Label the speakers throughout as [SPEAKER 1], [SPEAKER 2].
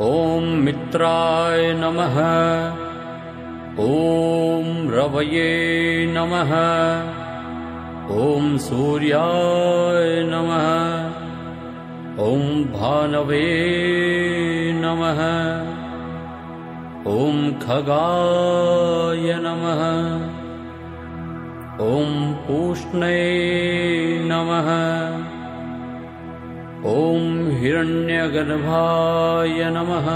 [SPEAKER 1] ॐ मित्राय नमः। ॐ रवये नमः। ॐ सूर्याय नमः। ॐ भानवे नमः। ॐ खगाय नमः। ॐ पूष्णे नमः। ॐ हिरण्यगर्भाय नमः।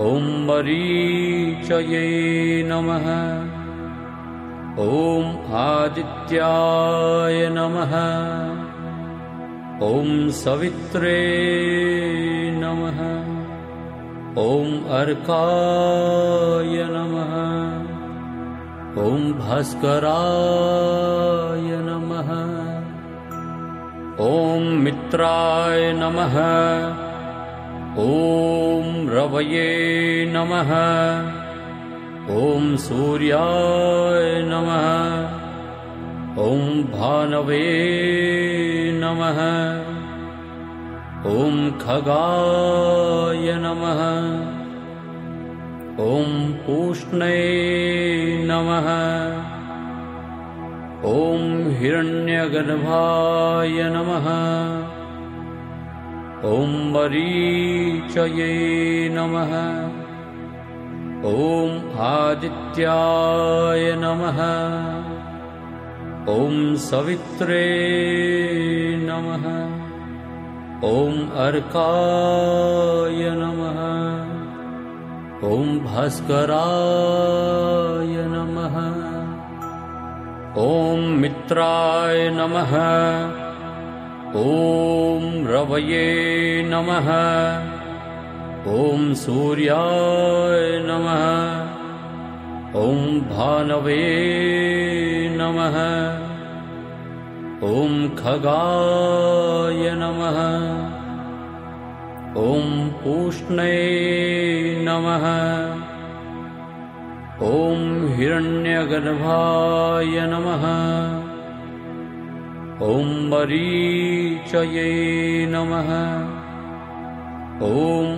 [SPEAKER 1] ॐ मरीचये नमः। ॐ आदित्याय नमः। ॐ सवित्रे नमः। ॐ अर्काय नमः। ॐ भास्कराय नमः। ॐ मित्राय नमः। ॐ रवये नमः। ॐ सूर्याय नमः। ॐ भानवे नमः। ॐ खगाय नमः। ॐ पूष्णे नमः। ॐ हिरण्यगर्भाय नमः। ॐ मरीचये नमः। ॐ आदित्याय नमः। ॐ सवित्रे नमः। ॐ अर्काय नमः। ॐ भास्कराय नमः। ॐ मित्राय नमः। ॐ रवये नमः। ॐ सूर्याय नमः। ॐ भानवे नमः। ॐ खगाय नमः। ॐ पूष्णे नमः। ॐ हिरण्यगर्भाय नमः। ॐ मरीचये नमः। ॐ